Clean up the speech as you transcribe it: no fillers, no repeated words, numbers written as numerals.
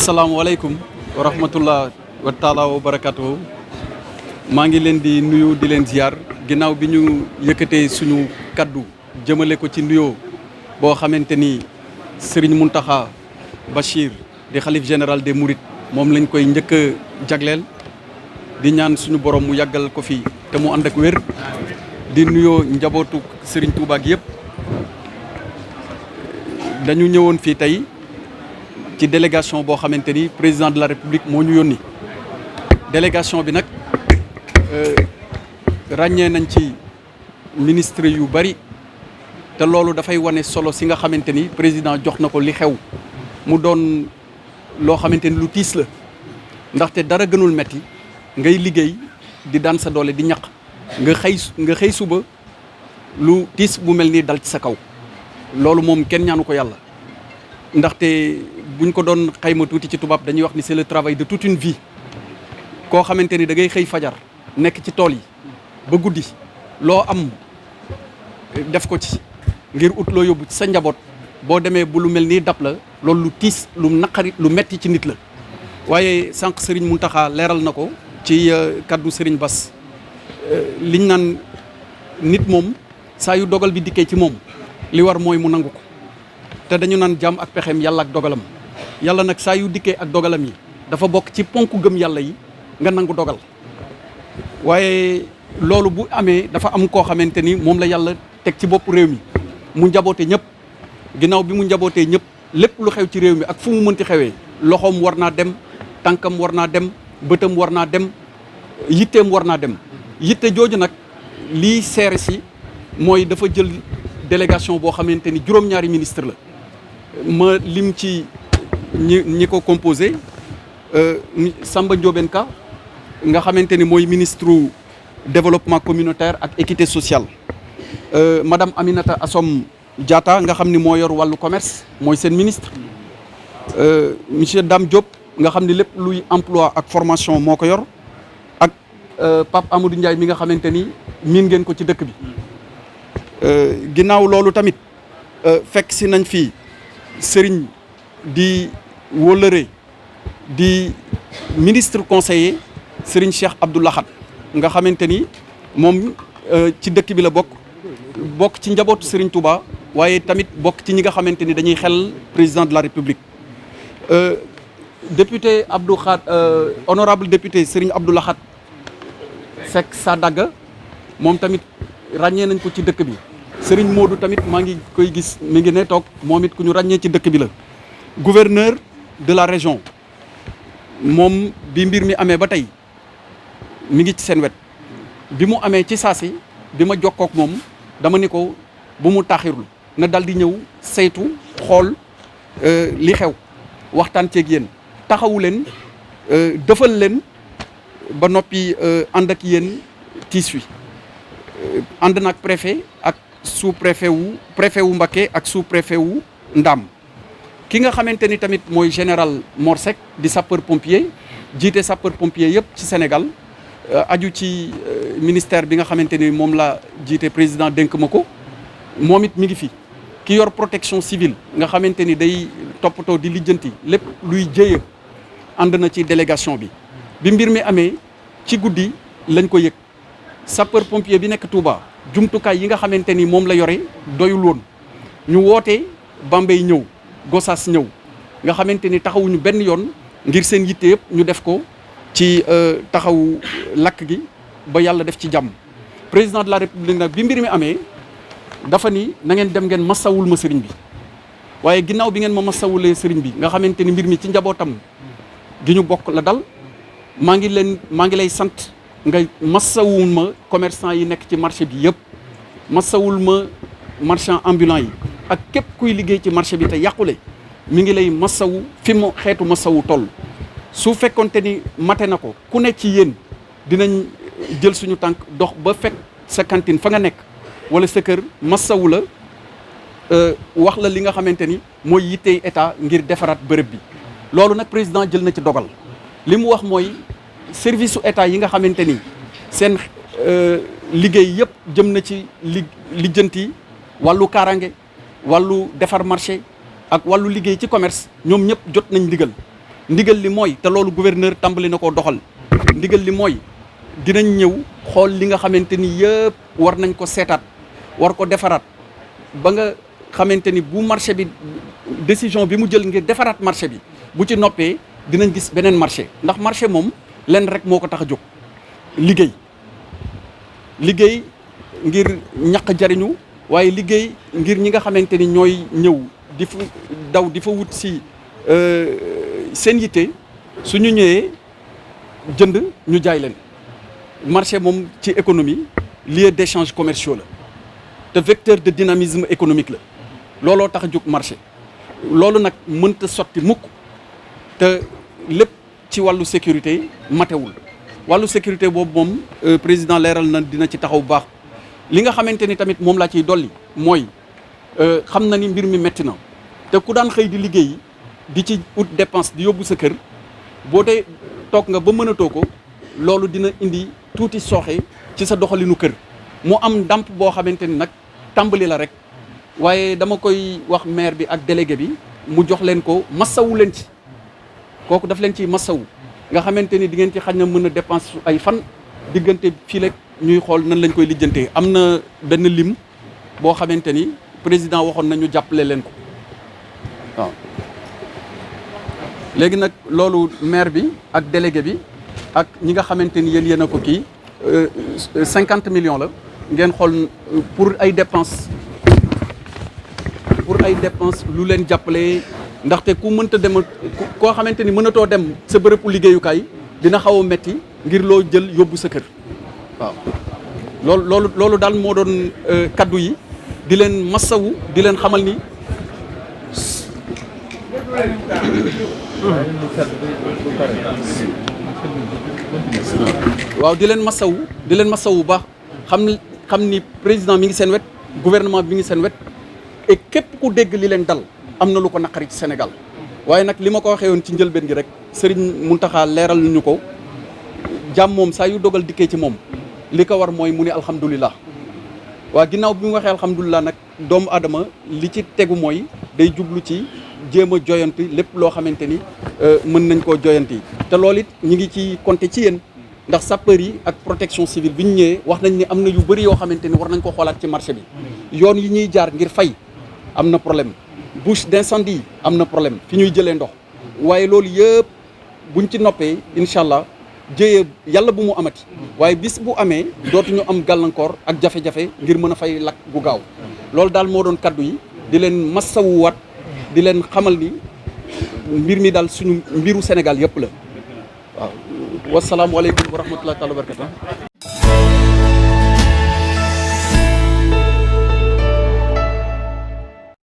asalaamaaleykum wa rahmatullah wa taala wa barakatuhu maa ngi leen di nuyu di leen ziar ginnaaw bi ñu yëkkatee suñu kaddu jëmale ko ci nuyoo boo xamante ni Serigne Mountakha Bachir di xalif général des Mourides moom lañ koy njëkk a jagleel di ñaan suñu borom mu yàggal ko fi te mu ànd ak wér di nuyoo njabootu Serigne Touba gi yëpp dañu ñëwoon fii tey ci délégation boo xamante ni président de la république moo ñu yónni délégation bi nag ràññee nañ ci ministre yu bari te loolu dafay wane solo si nga xamante ni président jox na ko li xew mu doon loo xamante ni lu tiis la ndaxte dara gënul metti ngay liggéey di daan sa doole di ñaq nga xëy suba lu tiis bu mel nii dal ci sa kaw loolu moom kenn ñaanu ko yàlla ndaxte buñ ko doon xayma tuuti ci tubaab dañuy wax ni c'est le travail de toute une vie koo xamante ni da ngay xëy fajar nekk ci tool yi ba guddi loo am def ko ci ngir ut loo yóbbu ci sa njaboot boo demee bu lu mel nii dab la loolu lu tiis lu naqari lu metti ci nit la waaye sànq Serigne Mountakha leeral na ko ci kaddu Serigne Bass liñ naan nit moom saa yu dogal bi dikkee ci moom li war mooy mu nangu ko te dañu naan jàmm ak pexeem yàlla ak dogalam yàlla nag saa yu dikkee ak dogalam yi dafa bokk ci ponk gëm yàlla yi nga nangu dogal waaye loolu bu amee dafa am koo xamante ni moom la yàlla teg ci bopp réew mi mu njaboote ñëpp ginnaaw bi mu njabootee ñëpp lépp lu xew ci réew mi ak fu mu mënti xewee loxoom war naa dem tànkam war naa dem bëtam war naa dem yitteem war naa dem yitte jooju nag lii seere si mooy dafa jël délégation boo xamante ni juróom-ñaari ministre la ma lim ci ñi ko composé Samba Ndiobène Ka nga xamante ni mooy ministre développement communautaire ak équité sociale madame Aminata Assome Diatta nga xam ni moo yor wàllu commerce mooy seen ministre monsieur Dame Diop nga xam ni lépp luy emploi ak formation moo ko yor ak Pape Amadou Ndiaye mi nga xamante ni miin ngeen ko ci dëkk bi ginnaaw loolu tamit fekk si nañ fii Serigne di wóllëre di ministre conseiller Serigne Cheikh Abdou Lahad nga xamante ni moom ci dëkk bi la bokk ci njabootu Serigne Touba waaye tamit bokk ci ñi nga xamante ni dañuy xel président de la République député Abdou Khad honorable député Serigne Abdou Lahad Seck Sadaga moom tamit ràññee nañ ko ci dëkk bi Serigne Modou tamit maa ngi koy gis mi ngi ne toog moom it ku ñu ràññee ci dëkk bi la gouverneur de la région moom bi mbir mi amee ba tey mi ngi ci seen wet bi mu amee ci saasi bi ma jokkook moom dama ni ko bu mu taaxirlu na dal di ñëw saytu xool li xew waxtaan ceeg yéen taxawu leen defal leen ba noppi ànd ak yéen tiis wi ànd naag préfet ak sous préfet wu Mbacké ak sous préfet wu Ndam ki nga xamante ni tamit mooy général Mor Seck di sapeur pompier jiite sapeur pompier yëpp ci Sénégal aju ci ministère bi nga xamante ni moom la jiite président dénk ma ko moom it mi ngi fi ki yor protection civile nga xamante ni day toppatoo di lijjanti lépp luy jëye ànd na ci délégation bi mbir mi amee ci guddi lañ ko yëg sapeur pompier bi nekk Touba jumtukaay yi nga xamante ni moom la yore doyul woon ñu woote Bambey ñëw Gossas ñëw nga xamante ni taxawuñu benn yoon ngir seen yitte yëpp ñu def ko ci taxawu lakk gi ba yàlla def ci jàmm président de la république nag bi mbir mi amee dafa ni na ngeen dem ngeen massawul ma sëriñ bi waaye ginnaaw bi ngeen ma massawulee sëriñ bi nga xamante ni mbir mi ci njabootam gi ñu bokk la dal maa ngi lay sant nga massawul ma commerçant yi nekk ci marché bi yëpp massawul ma marchand ambulant yi ak képp kuy liggéey ci marché bi te yàqule mi ngi lay massawu fi mu xeetu massawu toll su fekkonte ni mate na ko ku nekk ci yéen dinañ jël suñu tànk dox ba fekk sa cantine fa nga nekk wala sa kër massawu la wax la li nga xamante ni mooy yittey état ngir defaraat bërëb bi loolu nag président jël na ci dogal li mu wax mooy service su état yi nga xamante ni seen liggéey yëpp jëm na ci lijjanti wàllu kaaraange wàllu defar marché ak wàllu liggéey ci commerce ñoom ñëpp jot nañ ndigal ndigal li mooy te loolu gouverneur tàmbali na koo doxal ndigal li mooy dinañ ñëw xool li nga xamante ni yëpp war nañ ko seetaat war ko defaraat ba nga xamante ni bu marché bi décision bi mu jël ngir defaraat marché bi bu ci noppee dinañ gis beneen marché ndax marché moom lenn rek moo ko tax a jóg liggéey ngir ñaq jariñu waaye liggéey ngir ñi nga xamante ni ñooy ñëw di fa daw di fa wut si seen yitte suñu ñëwee jënd ñu jaay leen marché moom ci économie lieu d'échange commerciaux la te vecteur de dynamisme économique la looloo tax a jóg marché loolu nag mënta sotti mukk te lépp ci wàllu sécurité matewul wàllu sécurité boobu moom président leeral na dina ci taxaw bu baax li nga xamante ni tamit moom laa ciy dolli mooy xam na ni mbir mi metti na te ku daan xëy di liggéey di ci ut dépense di yóbbu sa kër boo dee toog nga ba mënatoo ko loolu dina indi tuuti sooxe ci sa doxalinu kër mu am ndàmp boo xamante ni nag tàmbali la rek waaye dama koy wax maire bi ak délégué bi mu jox leen ko massawu leen ci kooku daf leen ci massawu nga xamante ni di ngeen ci xañ na mën a dépense ay fan diggante fii rek ñuy xool nan lañ koy lijjantee am na benn lim boo xamante ni président waxoon nañu jàppale leen ko waaw léegi nag loolu maire bi ak délégué bi ak ñi nga xamante ni yéen a ko kii 50 millions la ngeen xool pour ay dépenses lu leen jàppale ndaxte ku mënta dem koo xamante ni mënatoo dem sa bërëbu liggéeyukaay dina xaw a metti ngir loo jël yóbbu sa kër waaw loolu daal moo doon kaddu yi di leen massawu di leen xamal ni waaw di leen masawu bu baax xam ni président mi ngi seen wet gouvernement bi mi ngi seen wet et képp ku dégg li leen dal am na lu ko naqari ci Sénégal waaye nag li ma ko waxee woon ci njëlbeen gi rek Serigne Mountakha leeral nañu ko jàmm moom saa yu dogal dikkee ci moom li ko war mooy mu ne alhamdulilah waa ginnaaw bi mu waxee alhamdulilah nag doomu aadama li ci tegu mooy day jublu ci jéem a joyanti lépp loo xamante ni mën nañ koo joyanti te loolu it ñu ngi ci compter ci yéen ndax sapeur yi ak protection civile bi ñu ñëwee wax nañ ni am na yu bëri yoo xamante ni war nañ ko xoolaat ci marché bi yoon yi ñuy jaar ngir fay am na problème bouche d'incendie am na problème fi ñuy jëlee ndox waaye loolu yëpp buñ ci noppee incha allah jëyee yàlla bu mu amati waaye bis bu amee dootuñu am gàllankoor ak jafe-jafe ngir mën a fay lakk gu gaaw loolu daal moo doon kaddu yi di leen massawuwaat di leen xamal ni mbir mi daal suñu mbiru Sénégal yëpp la waaw wasalaamualeykum wa rahmatullahi taala wa barakatu